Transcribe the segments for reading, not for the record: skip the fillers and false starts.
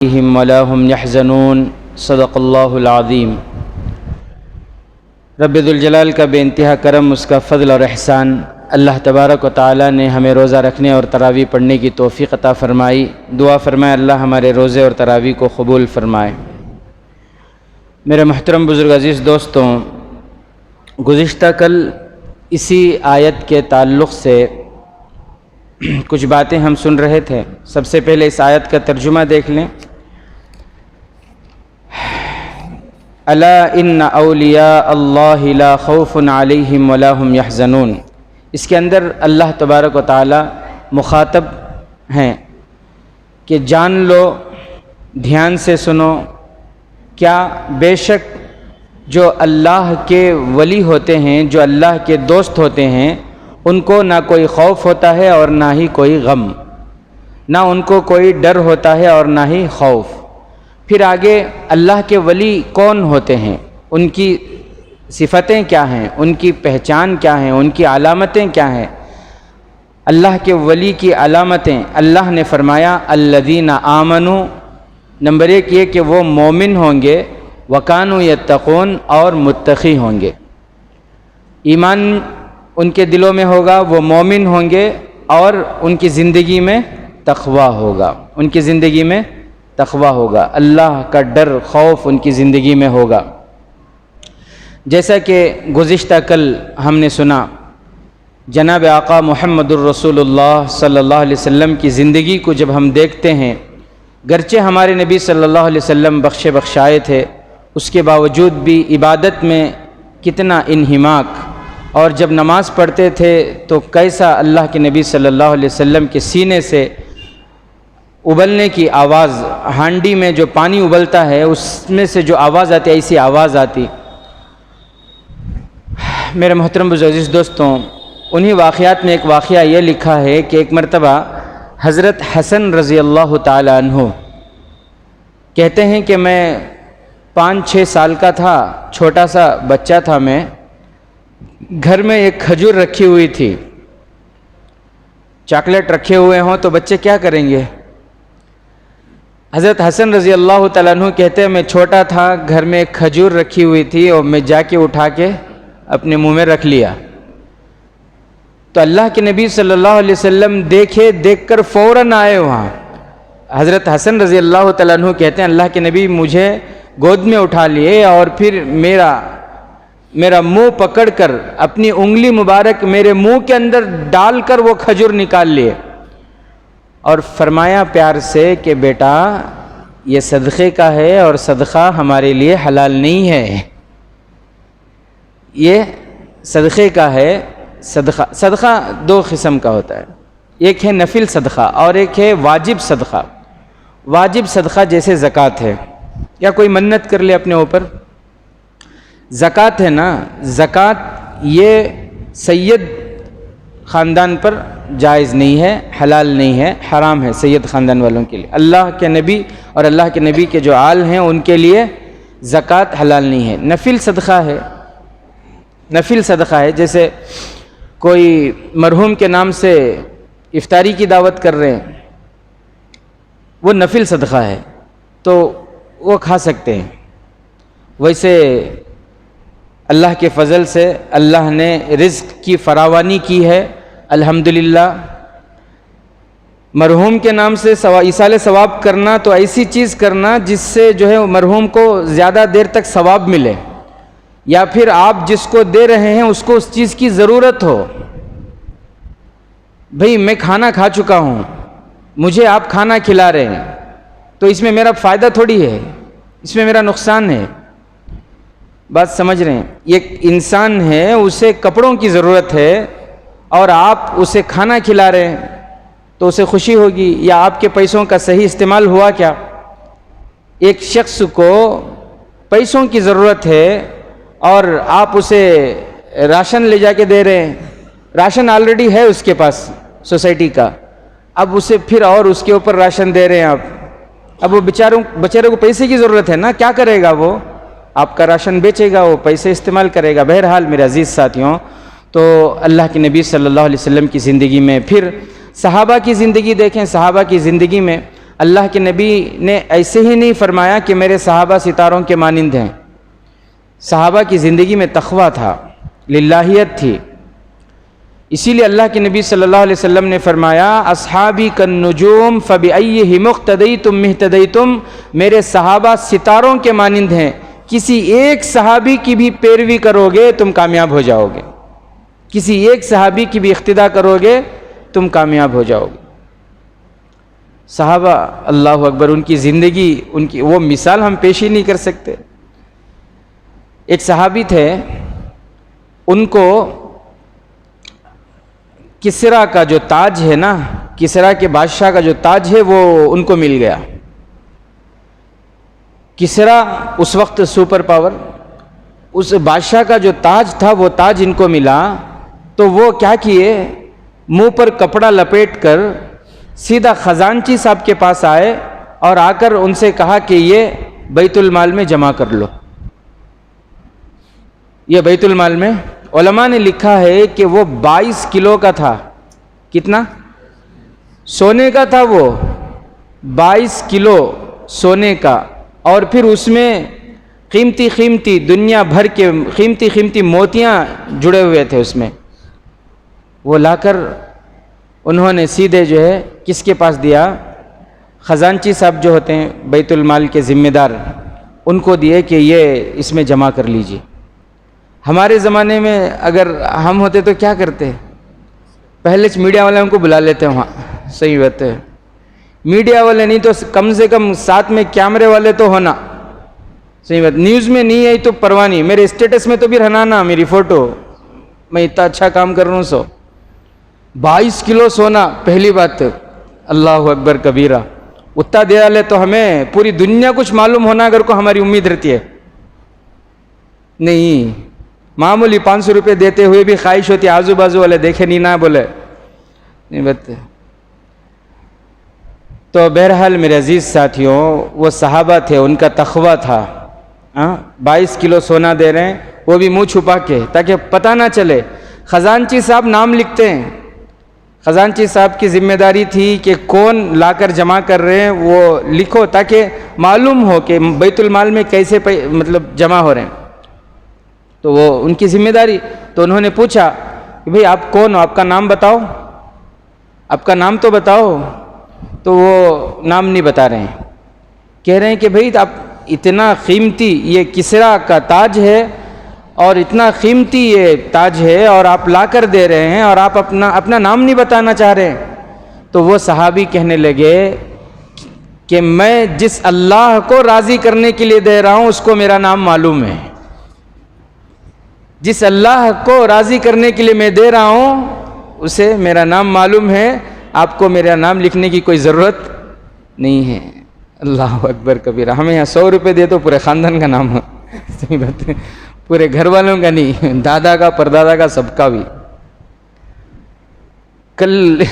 عليهم ولا هم يحزنون صدق اللہ العظیم۔ رب ذوالجلال کا بے انتہا کرم، اس کا فضل اور احسان، اللہ تبارک و تعالی نے ہمیں روزہ رکھنے اور تراویح پڑھنے کی توفیق عطا فرمائی۔ دعا فرمائے اللہ ہمارے روزے اور تراویح کو قبول فرمائے۔ میرے محترم بزرگ عزیز دوستوں، گزشتہ کل اسی آیت کے تعلق سے کچھ باتیں ہم سن رہے تھے۔ سب سے پہلے اس آیت کا ترجمہ دیکھ لیں۔ الا ان اولیاء اللہ لا خوف علیہم ولا هم یحزنون۔ اس کے اندر اللہ تبارک و تعالی مخاطب ہیں کہ جان لو، دھیان سے سنو، کیا بے شک جو اللہ کے ولی ہوتے ہیں، جو اللہ کے دوست ہوتے ہیں، ان کو نہ کوئی خوف ہوتا ہے اور نہ ہی کوئی غم، نہ ان کو کوئی ڈر ہوتا ہے اور نہ ہی خوف۔ پھر آگے اللہ کے ولی کون ہوتے ہیں، ان کی صفتیں کیا ہیں، ان کی پہچان کیا ہیں، ان کی علامتیں کیا ہیں۔ اللہ کے ولی کی علامتیں اللہ نے فرمایا الذین آمنوا، نمبر 1 یہ کہ وہ مومن ہوں گے، وکانوا یتقون، اور متقی ہوں گے۔ ایمان ان کے دلوں میں ہوگا، وہ مومن ہوں گے، اور ان کی زندگی میں تقویٰ ہوگا، ان کی زندگی میں تقویٰ ہوگا، اللہ کا ڈر، خوف ان کی زندگی میں ہوگا۔ جیسا کہ گزشتہ کل ہم نے سنا، جناب آقا محمد الرسول اللہ صلی اللہ علیہ وسلم کی زندگی کو جب ہم دیکھتے ہیں، گرچہ ہمارے نبی صلی اللہ علیہ وسلم بخشائے تھے، اس کے باوجود بھی عبادت میں کتنا انہماک، اور جب نماز پڑھتے تھے تو کیسا اللہ کے نبی صلی اللہ علیہ وسلم کے سینے سے ابلنے کی آواز، ہانڈی میں جو پانی ابلتا ہے اس میں سے جو آواز آتی، ایسی آواز آتی۔ میرے محترم عزیز دوستوں، انہی واقعات میں ایک واقعہ یہ لکھا ہے کہ ایک مرتبہ حضرت حسن رضی اللہ تعالی عنہ کہتے ہیں کہ میں 5-6 سال کا تھا، چھوٹا سا بچہ تھا، میں گھر میں ایک کھجور رکھی ہوئی تھی، چاکلیٹ رکھے ہوئے ہوں تو بچے کیا کریں گے۔ حضرت حسن رضی اللہ تعالیٰ عنہ کہتے ہیں میں چھوٹا تھا، گھر میں ایک کھجور رکھی ہوئی تھی اور میں جا کے اٹھا کے اپنے منہ میں رکھ لیا، تو اللہ کے نبی صلی اللہ علیہ وسلم دیکھ کر فوراً آئے وہاں۔ حضرت حسن رضی اللہ تعالیٰ عنہ کہتے ہیں اللہ کے نبی مجھے گود میں اٹھا لیے اور پھر میرا منہ پکڑ کر اپنی انگلی مبارک میرے منہ کے اندر ڈال کر وہ کھجور نکال لیے، اور فرمایا پیار سے کہ بیٹا یہ صدقے کا ہے اور صدقہ ہمارے لیے حلال نہیں ہے، یہ صدقے کا ہے۔ صدقہ 2 قسم کا ہوتا ہے، ایک ہے نفل صدقہ اور ایک ہے واجب صدقہ۔ واجب صدقہ جیسے زکوٰۃ ہے، یا کوئی منت کر لے اپنے اوپر۔ زکوٰۃ ہے نا، زکوٰۃ یہ سید خاندان پر جائز نہیں ہے، حلال نہیں ہے، حرام ہے سید خاندان والوں کے لیے۔ اللہ کے نبی اور اللہ کے نبی کے جو آل ہیں ان کے لیے زکوٰۃ حلال نہیں ہے۔ نفل صدقہ ہے، نفل صدقہ ہے، جیسے کوئی مرحوم کے نام سے افطاری کی دعوت کر رہے ہیں، وہ نفل صدقہ ہے تو وہ کھا سکتے ہیں۔ ویسے اللہ کے فضل سے اللہ نے رزق کی فراوانی کی ہے الحمدللہ۔ مرحوم کے نام سے ایصال ثواب کرنا تو ایسی چیز کرنا جس سے جو ہے مرحوم کو زیادہ دیر تک ثواب ملے، یا پھر آپ جس کو دے رہے ہیں اس کو اس چیز کی ضرورت ہو۔ بھئی میں کھانا کھا چکا ہوں، مجھے آپ کھانا کھلا رہے ہیں، تو اس میں میرا فائدہ تھوڑی ہے، اس میں میرا نقصان ہے۔ بات سمجھ رہے ہیں؟ ایک انسان ہے، اسے کپڑوں کی ضرورت ہے اور آپ اسے کھانا کھلا رہے ہیں تو اسے خوشی ہوگی، یا آپ کے پیسوں کا صحیح استعمال ہوا کیا؟ ایک شخص کو پیسوں کی ضرورت ہے اور آپ اسے راشن لے جا کے دے رہے ہیں، راشن آلریڈی ہے اس کے پاس سوسائٹی کا، اب اسے پھر اور اس کے اوپر راشن دے رہے ہیں آپ، اب وہ بیچارے کو پیسے کی ضرورت ہے نا، کیا کرے گا وہ؟ آپ کا راشن بیچے گا، وہ پیسے استعمال کرے گا۔ بہرحال میرے عزیز ساتھیوں، تو اللہ کے نبی صلی اللہ علیہ وسلم کی زندگی میں، پھر صحابہ کی زندگی دیکھیں، صحابہ کی زندگی میں اللہ کے نبی نے ایسے ہی نہیں فرمایا کہ میرے صحابہ ستاروں کے مانند ہیں. صحابہ کی زندگی میں تقویٰ تھا، للہیت تھی. اسی لیے اللہ کے نبی صلی اللہ علیہ وسلم نے فرمایا اصحابی کالنجوم فبأیہم اقتدیتم اہتدیتم، میرے صحابہ ستاروں کے مانند ہیں، کسی ایک صحابی کی بھی پیروی کرو گے تم کامیاب ہو جاؤ گے، کسی ایک صحابی کی بھی اقتداء کرو گے تم کامیاب ہو جاؤ گے. صحابہ اللہ اکبر، ان کی زندگی، ان کی وہ مثال ہم پیش ہی نہیں کر سکتے. ایک صحابی تھے، ان کو کسرا کا جو تاج ہے نا، کسرا کے بادشاہ کا جو تاج ہے وہ ان کو مل گیا. کسرا اس وقت سپر پاور، اس بادشاہ کا جو تاج تھا وہ تاج ان کو ملا، تو وہ کیا کیے، منہ پر کپڑا لپیٹ کر سیدھا خزانچی صاحب کے پاس آئے اور آ کر ان سے کہا کہ یہ بیت المال میں جمع کر لو. یہ بیت المال میں، علماء نے لکھا ہے کہ وہ 22 کلو کا تھا. کتنا؟ سونے کا تھا وہ، 22 کلو سونے کا، اور پھر اس میں قیمتی قیمتی دنیا بھر کے قیمتی قیمتی موتیاں جڑے ہوئے تھے اس میں. وہ لا کر انہوں نے سیدھے جو ہے کس کے پاس دیا، خزانچی صاحب جو ہوتے ہیں بیت المال کے ذمہ دار، ان کو دیے کہ یہ اس میں جمع کر لیجیے. ہمارے زمانے میں اگر ہم ہوتے تو کیا کرتے، پہلے میڈیا والے ہم کو بلا لیتے وہاں. صحیح بات ہے، میڈیا والے نہیں تو کم سے کم ساتھ میں کیمرے والے تو ہونا. صحیح بات، نیوز میں نہیں آئی تو پرواہ نہیں، میرے اسٹیٹس میں تو بھی رہنا نا میری فوٹو، میں اتنا اچھا کام کر رہا ہوں. 22 کلو سونا، پہلی بات اللہ اکبر کبیرہ. اتنا دے ڈالے تو ہمیں پوری دنیا کچھ معلوم ہونا اگر کو ہماری امید رہتی ہے. نہیں، معمولی 500 روپے دیتے ہوئے بھی خواہش ہوتی ہے آزو بازو والے دیکھے نہیں نہ بولے. نہیں بات. تو بہرحال میرے عزیز ساتھیوں، وہ صحابہ تھے، ان کا تقویٰ تھا. 22 کلو سونا دے رہے ہیں، وہ بھی منہ چھپا کے تاکہ پتہ نہ چلے. خزانچی صاحب نام لکھتے ہیں، خزانچی صاحب کی ذمہ داری تھی کہ کون لا کر جمع کر رہے ہیں وہ لکھو تاکہ معلوم ہو کہ بیت المال میں کیسے مطلب جمع ہو رہے ہیں. تو وہ ان کی ذمہ داری. تو انہوں نے پوچھا کہ بھئی آپ کون ہو، آپ کا نام بتاؤ، آپ کا نام تو بتاؤ. تو وہ نام نہیں بتا رہے ہیں، کہہ رہے ہیں کہ بھئی آپ اتنا قیمتی یہ کسرا کا تاج ہے اور اتنا قیمتی یہ تاج ہے اور آپ لا کر دے رہے ہیں اور آپ اپنا نام نہیں بتانا چاہ رہے ہیں. تو وہ صحابی کہنے لگے کہ میں جس اللہ کو راضی کرنے کے لیے دے رہا ہوں اس کو میرا نام معلوم ہے. جس اللہ کو راضی کرنے کے لیے میں دے رہا ہوں اسے میرا نام معلوم ہے، آپ کو میرا نام لکھنے کی کوئی ضرورت نہیں ہے. اللہ اکبر کبیرہ. ہمیں یہاں 100 روپے دے تو پورے خاندان کا نام ہو. صحیح بات ہے، پورے گھر والوں کا نہیں، دادا کا پردادا کا سب کا بھی. کل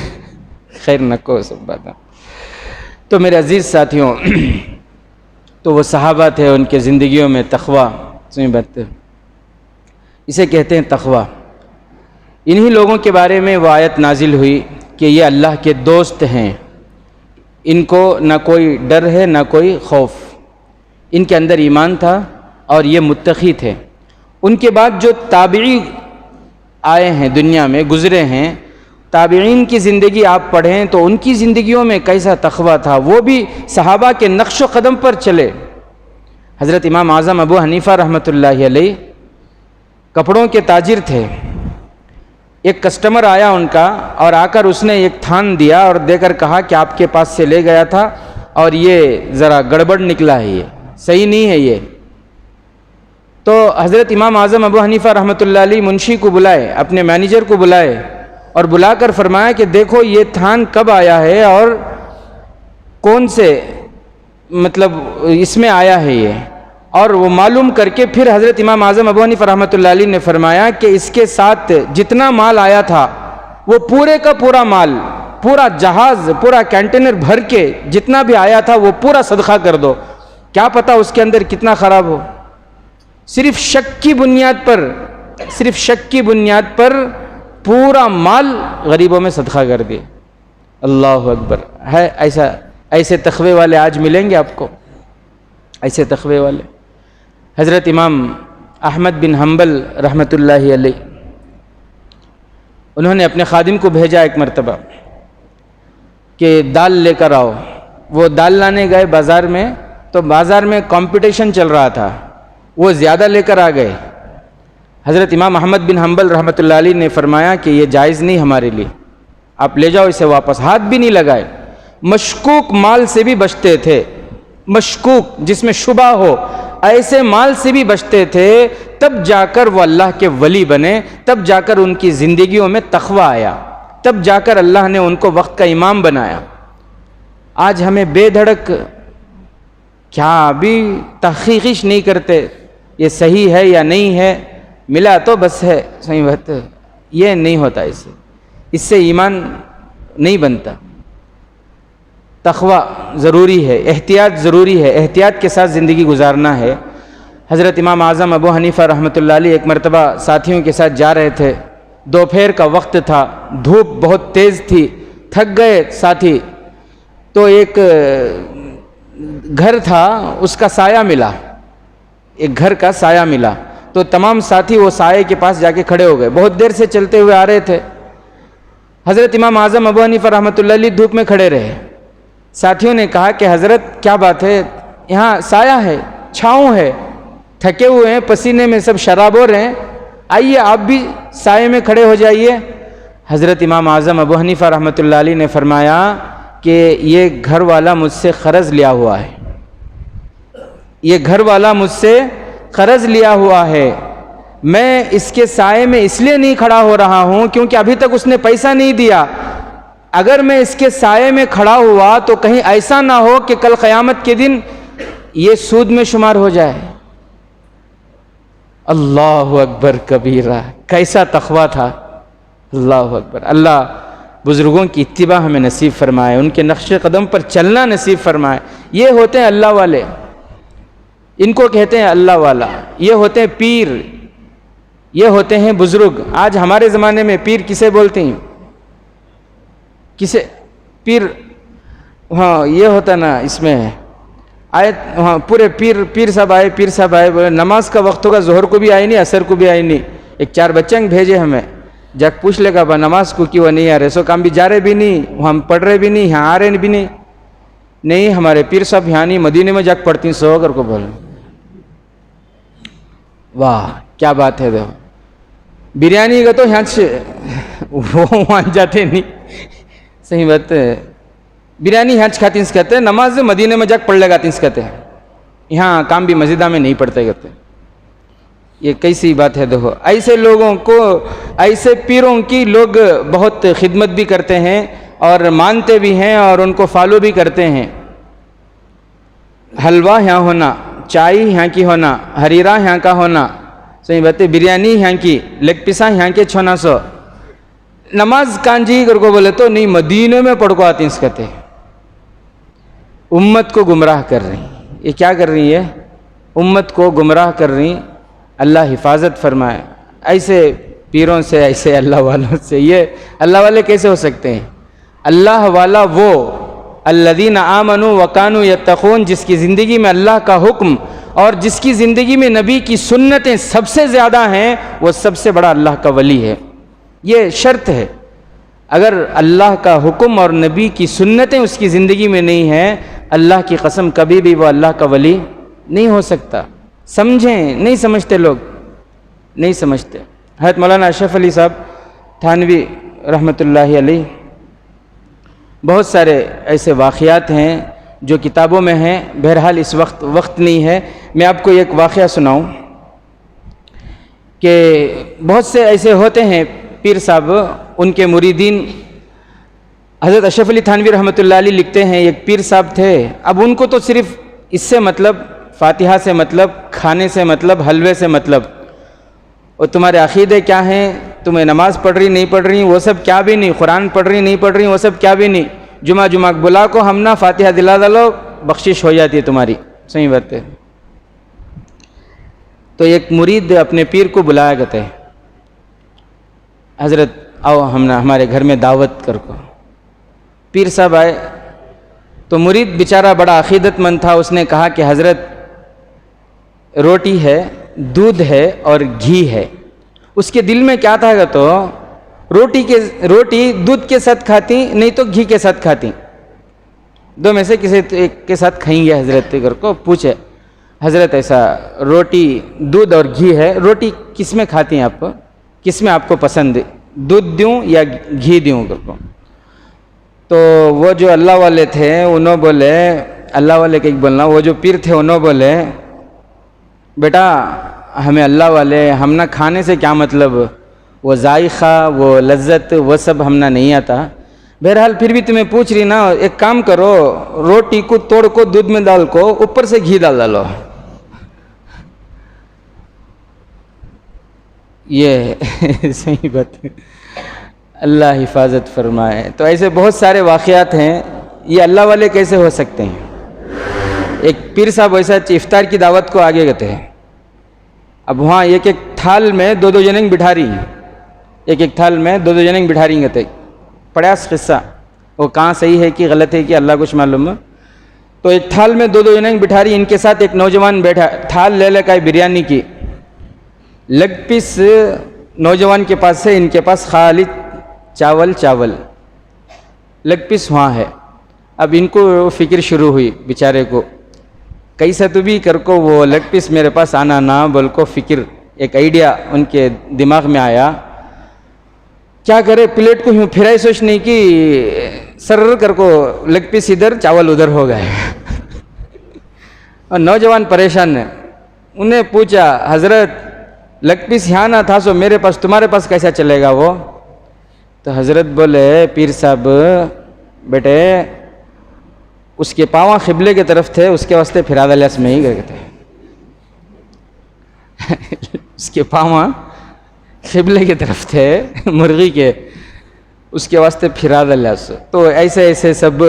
خیر نکو سب بات. تو میرے عزیز ساتھیوں، تو وہ صحابہ تھے، ان کے زندگیوں میں تقویٰ. صحیح بات ہے، اسے کہتے ہیں تقویٰ. انہی لوگوں کے بارے میں وہ آیت نازل ہوئی کہ یہ اللہ کے دوست ہیں، ان کو نہ کوئی ڈر ہے نہ کوئی خوف. ان کے اندر ایمان تھا اور یہ متقی تھے. ان کے بعد جو تابعی آئے ہیں دنیا میں، گزرے ہیں، تابعین کی زندگی آپ پڑھیں تو ان کی زندگیوں میں کیسا تقویٰ تھا. وہ بھی صحابہ کے نقش و قدم پر چلے. حضرت امام اعظم ابو حنیفہ رحمۃ اللہ علیہ کپڑوں کے تاجر تھے. ایک کسٹمر آیا ان کا اور آ کر اس نے ایک تھان دیا اور دے کر کہا کہ آپ کے پاس سے لے گیا تھا اور یہ ذرا گڑبڑ نکلا ہے، یہ صحیح نہیں ہے یہ. تو حضرت امام اعظم ابو حنیفہ رحمۃ اللہ علیہ منشی کو بلائے، اپنے مینیجر کو بلائے اور بلا کر فرمایا کہ دیکھو یہ تھان کب آیا ہے اور کون سے مطلب اس میں آیا ہے یہ. اور وہ معلوم کر کے پھر حضرت امام اعظم ابو حنیفہ رحمۃ اللہ علیہ نے فرمایا کہ اس کے ساتھ جتنا مال آیا تھا وہ پورے کا پورا مال، پورا جہاز، پورا کنٹینر بھر کے جتنا بھی آیا تھا وہ پورا صدقہ کر دو. کیا پتہ اس کے اندر کتنا خراب ہو. صرف شک کی بنیاد پر، صرف شک کی بنیاد پر پورا مال غریبوں میں صدقہ کر دے. اللہ اکبر. ہے ایسے تقوی والے آج ملیں گے آپ کو؟ ایسے تقوی والے. حضرت امام احمد بن حنبل رحمۃ اللہ علیہ، انہوں نے اپنے خادم کو بھیجا ایک مرتبہ کہ دال لے کر آؤ. وہ دال لانے گئے بازار میں، تو بازار میں کمپٹیشن چل رہا تھا، وہ زیادہ لے کر آ گئے. حضرت امام احمد بن حنبل رحمۃ اللہ علیہ نے فرمایا کہ یہ جائز نہیں ہمارے لیے، آپ لے جاؤ اسے واپس. ہاتھ بھی نہیں لگائے. مشکوک مال سے بھی بچتے تھے، مشکوک جس میں شبہ ہو، ایسے مال سے بھی بچتے تھے. تب جا کر وہ اللہ کے ولی بنے، تب جا کر ان کی زندگیوں میں تقوی آیا، تب جا کر اللہ نے ان کو وقت کا امام بنایا. آج ہمیں بے دھڑک کیا ابھی تحقیقش نہیں کرتے یہ صحیح ہے یا نہیں ہے، ملا تو بس ہے صحیح بات. یہ نہیں ہوتا، اس سے ایمان نہیں بنتا. تقوی ضروری ہے، احتیاط ضروری ہے، احتیاط کے ساتھ زندگی گزارنا ہے. حضرت امام اعظم ابو حنیفہ رحمۃ اللہ علیہ ایک مرتبہ ساتھیوں کے ساتھ جا رہے تھے. دوپہر کا وقت تھا، دھوپ بہت تیز تھی، تھک گئے ساتھی. تو ایک گھر تھا، اس کا سایہ ملا، ایک گھر کا سایہ ملا. تو تمام ساتھی وہ سائے کے پاس جا کے کھڑے ہو گئے. بہت دیر سے چلتے ہوئے آ رہے تھے. حضرت امام اعظم ابو حنیفہ رحمۃ اللہ علیہ دھوپ میں کھڑے رہے. ساتھیوں نے کہا کہ حضرت کیا بات ہے، یہاں سایہ ہے، چھاؤں ہے، تھکے ہوئے ہیں، پسینے میں سب شراب ہو رہے ہیں، آئیے آپ بھی سائے میں کھڑے ہو جائیے. حضرت امام اعظم ابو حنیفہ رحمۃ اللہ علیہ نے فرمایا کہ یہ گھر والا مجھ سے قرض لیا ہوا ہے، یہ گھر والا مجھ سے قرض لیا ہوا ہے. میں اس کے سائے میں اس لیے نہیں کھڑا ہو رہا ہوں کیونکہ ابھی تک اس نے پیسہ نہیں دیا. اگر میں اس کے سائے میں کھڑا ہوا تو کہیں ایسا نہ ہو کہ کل قیامت کے دن یہ سود میں شمار ہو جائے. اللہ اکبر کبیرہ، کیسا تقویٰ تھا. اللہ اکبر. اللہ بزرگوں کی اتباع ہمیں نصیب فرمائے، ان کے نقش قدم پر چلنا نصیب فرمائے. یہ ہوتے ہیں اللہ والے، ان کو کہتے ہیں اللہ والا. یہ ہوتے ہیں پیر، یہ ہوتے ہیں بزرگ. آج ہمارے زمانے میں پیر کسے بولتے ہیں؟ کسے پیر؟ ہاں یہ ہوتا نا، اس میں آئے ہاں پورے پیر صاحب آئے، پیر صاحب آئے، بولے نماز کا وقت ہوگا، ظہر کو بھی آئی نہیں، عصر کو بھی آئی نہیں. ایک 4 بچنگ بھیجے ہمیں، جا پوچھ لے گا با نماز کو کیوں نہیں آ رہے، سو کام بھی جا رہے بھی نہیں، ہم پڑھ رہے بھی نہیں، یہاں آ رہے بھی نہیں. نہیں ہمارے پیر صاحب یہاں نہیں، مدینے میں جا کے پڑھتی ہیں، سو کر کو بولے. واہ کیا بات ہے. دیکھو بریانی کا تو یہاں سے وہ وہاں جاتے نہیں. صحیح بات ہے، بریانی یہاں کھاتی ہیں کہتے ہیں، نماز مدینے میں جا کے پڑھ لے گاتی ہیں کہتے ہیں، یہاں کام بھی مسجدہ میں نہیں پڑھتے کہتے. یہ کیسی بات ہے. دیکھو ایسے لوگوں کو، ایسے پیروں کی لوگ بہت خدمت بھی کرتے ہیں اور مانتے بھی ہیں اور ان کو فالو بھی کرتے ہیں. حلوہ یہاں ہونا، چائے یہاں کی ہونا، ہریرا یہاں کا ہونا، صحیح بات ہے، بریانی یہاں کی، لیگ پیسا یہاں کے 600. نماز کانجی کر کو بولے تو نہیں، مدینے میں پڑھ کو آتی ہیں کہتے. امت کو گمراہ کر رہی ہیں. یہ کیا کر رہی ہے؟ امت کو گمراہ کر رہی. اللہ حفاظت فرمائے ایسے پیروں سے، ایسے اللہ والوں سے. یہ اللہ والے کیسے ہو سکتے ہیں؟ اللہ والا وہ الذین آمنوا وکانوا یتقون، جس کی زندگی میں اللہ کا حکم اور جس کی زندگی میں نبی کی سنتیں سب سے زیادہ ہیں، وہ سب سے بڑا اللہ کا ولی ہے. یہ شرط ہے. اگر اللہ کا حکم اور نبی کی سنتیں اس کی زندگی میں نہیں ہیں، اللہ کی قسم کبھی بھی وہ اللہ کا ولی نہیں ہو سکتا. سمجھیں، نہیں سمجھتے لوگ، نہیں سمجھتے. حضرت مولانا اشرف علی صاحب تھانوی رحمۃ اللہ علیہ، بہت سارے ایسے واقعات ہیں جو کتابوں میں ہیں. بہرحال اس وقت نہیں ہے. میں آپ کو ایک واقعہ سناؤں کہ بہت سے ایسے ہوتے ہیں پیر صاحب، ان کے مریدین. حضرت اشرف علی تھانوی رحمۃ اللہ علیہ لکھتے ہیں ایک پیر صاحب تھے. اب ان کو تو صرف اس سے مطلب، فاتحہ سے مطلب، کھانے سے مطلب، حلوے سے مطلب، اور تمہارے عقیدے کیا ہیں، تمہیں نماز پڑھ رہی نہیں پڑھ رہی وہ سب کیا بھی نہیں، قرآن پڑھ رہی نہیں پڑھ رہی وہ سب کیا بھی نہیں، جمعہ بلا کو ہم نہ فاتحہ دلا ڈالو، بخشش ہو جاتی ہے تمہاری. صحیح بات ہے. تو ایک مرید اپنے پیر کو بلایا کرتے ہیں، حضرت آؤ ہم نہ ہمارے گھر میں دعوت کر کو. پیر صاحب آئے تو مرید بیچارہ بڑا عقیدت مند تھا، اس نے کہا کہ حضرت روٹی ہے، دودھ ہے اور گھی ہے. اس کے دل میں کیا تھا تو روٹی دودھ کے ساتھ کھاتی نہیں تو گھی کے ساتھ کھاتی، دو میں سے کسی ایک کے ساتھ کھائیں گے. حضرت گھر کو پوچھے حضرت ایسا روٹی دودھ اور گھی ہے، روٹی کس میں کھاتی ہیں آپ، کس میں آپ کو پسند ہے، دودھ دوں یا گھی دوں گھر کو؟ تو وہ جو اللہ والے تھے انہوں بولے، اللہ والے کے بولنا، وہ جو پیر تھے انہوں بولے بیٹا ہمیں اللہ والے ہم نہ کھانے سے کیا مطلب، وہ ذائقہ وہ لذت وہ سب ہم نہ نہیں آتا. بہرحال پھر بھی تمہیں پوچھ رہی نا، ایک کام کرو، روٹی کو توڑ کو دودھ میں ڈال کو اوپر سے گھی ڈالو. یہ صحیح بات ہے، اللہ حفاظت فرمائے. تو ایسے بہت سارے واقعات ہیں. یہ اللہ والے کیسے ہو سکتے ہیں؟ ایک پیر صاحب ویسا افطار کی دعوت کو آگے گئے تھے. اب وہاں ایک ایک تھال میں دو جنیں بٹھا رہی ہیں، ایک تھال میں دو جنیں بٹھا رہی ہیں. پڑیاس قصہ، وہ کہاں صحیح ہے کہ غلط ہے کہ اللہ کچھ معلوم ہے. تو ایک تھال میں دو جنیں بٹھا رہی، ان کے ساتھ ایک نوجوان بیٹھا، تھال لے کا بریانی کی، لیگ پیس نوجوان کے پاس ہے، ان کے پاس خالی چاول لیگ پیس وہاں ہے. اب ان کو فکر شروع ہوئی بیچارے کو، کیسا تو بھی کر کو وہ لیگ پیس میرے پاس آنا نہ بول کو فکر، ایک آئیڈیا ان کے دماغ میں آیا. کیا کرے، پلیٹ کو یوں پھرائی سوچ نہیں کہ سر کر کو لیگ پیس ادھر چاول ادھر ہو گئے. اور نوجوان پریشان ہے، انہیں پوچھا حضرت لیگ پیس یہاں نہ تھا سو میرے پاس، تمہارے پاس کیسا چلے گا وہ؟ تو حضرت بولے پیر صاحب بیٹے اس کے پاواں قبلے کی طرف تھے، اس کے واسطے پھرا دلیاس میں ہی گئے تھے. اس کے پاواں قبلے کی طرف تھے مرغی کے، اس کے واسطے پھرا دلیاس. تو ایسے ایسے سب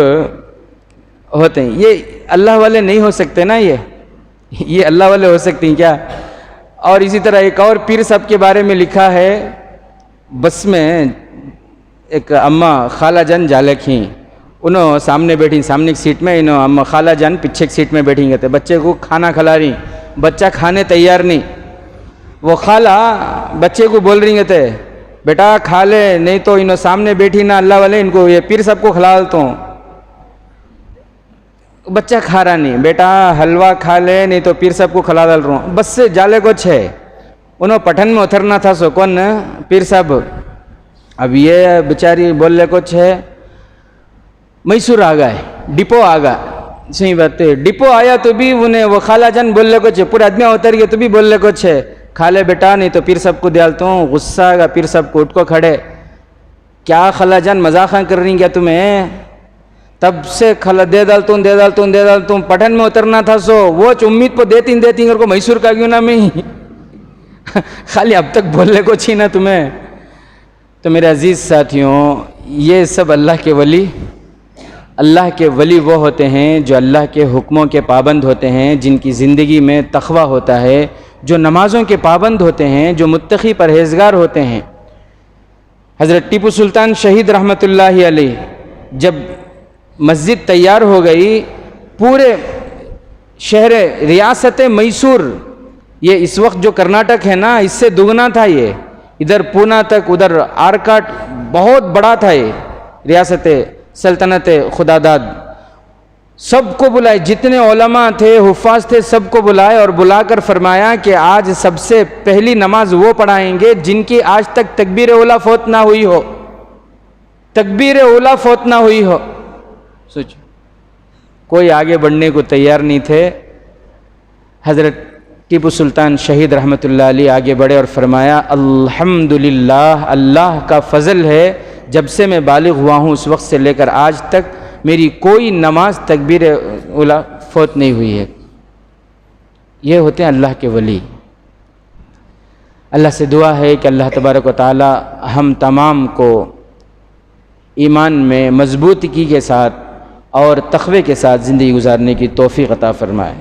ہوتے ہیں. یہ اللہ والے نہیں ہو سکتے نا، یہ اللہ والے ہو سکتے ہیں کیا؟ اور اسی طرح ایک اور پیر صاحب کے بارے میں لکھا ہے، بس میں ایک اماں خالہ جان جالکھی، انہوں سامنے بیٹھی، سامنے کی سیٹ میں، انہوں اماں خالہ جان پیچھے کی سیٹ میں بیٹھی گئے تھے. بچے کو کھانا کھلا رہی، بچہ کھانے تیار نہیں. وہ خالہ بچے کو بول رہی تھے بیٹا کھا لے، نہیں تو انہوں سامنے بیٹھی نا اللہ والے، ان کو یہ پیر صاحب کو کھلا ڈالتا ہوں. بچہ کھا رہا نہیں، بیٹا حلوہ کھا لے نہیں تو پیر صاحب کو کھلا ڈال رہا ہوں. بس سے جالے کچھ ہے، انہوں پٹھن میں اترنا تھا سو کون پیر صاحب. اب یہ بیچاری بول لے کچھ ہے، میسور آ گئے، ڈپو آ گیا. صحیح بات ہے، ڈپو آیا تو بھی انہیں وہ خالہ جان بول لے کچھ ہے، پورے آدمی اتر گئے تو بھی بول لے کچھ ہے، کھا لے بیٹا نہیں تو پیر صاحب کو ڈالتا ہوں. غصہ آ گیا پیر صاحب کو، اٹھ کو کھڑے، کیا خالہ جان مذاق کر رہی کیا تمہیں؟ تب سے کھلا دے ڈالتا ہوں، پٹھن میں اترنا تھا سو وہ امید پہ دیتی کو میسور کا کیوں نہ میں خالی اب تک بولنے کو چھی نا تمہیں. تو میرے عزیز ساتھیوں، یہ سب اللہ کے ولی وہ ہوتے ہیں جو اللہ کے حکموں کے پابند ہوتے ہیں، جن کی زندگی میں تقویٰ ہوتا ہے، جو نمازوں کے پابند ہوتے ہیں، جو متقی پرہیزگار ہوتے ہیں. حضرت ٹیپو سلطان شہید رحمۃ اللہ علیہ جب مسجد تیار ہو گئی، پورے شہر ریاست میسور، یہ اس وقت جو کرناٹک ہے نا اس سے دگنا تھا، یہ ادھر پونا تک، ادھر آرکاٹ، بہت بڑا تھا یہ ریاست سلطنت خدا داد. سب کو بلائے، جتنے علماء تھے حفاظ تھے سب کو بلائے، اور بلا کر فرمایا کہ آج سب سے پہلی نماز وہ پڑھائیں گے جن کی آج تک تکبیر اولیٰ فوت نہ ہوئی ہو، تکبیر اولیٰ فوت نہ ہوئی ہو. سوچو، کوئی آگے بڑھنے کو تیار نہیں تھے. حضرت ٹیپو سلطان شہید رحمۃ اللہ علیہ آگے بڑھے اور فرمایا الحمدللہ، اللہ کا فضل ہے، جب سے میں بالغ ہوا ہوں اس وقت سے لے کر آج تک میری کوئی نماز تکبیر اولیٰ فوت نہیں ہوئی ہے. یہ ہوتے ہیں اللہ کے ولی. اللہ سے دعا ہے کہ اللہ تبارک و تعالی ہم تمام کو ایمان میں مضبوطی کے ساتھ اور تقوی کے ساتھ زندگی گزارنے کی توفیق عطا فرمائے.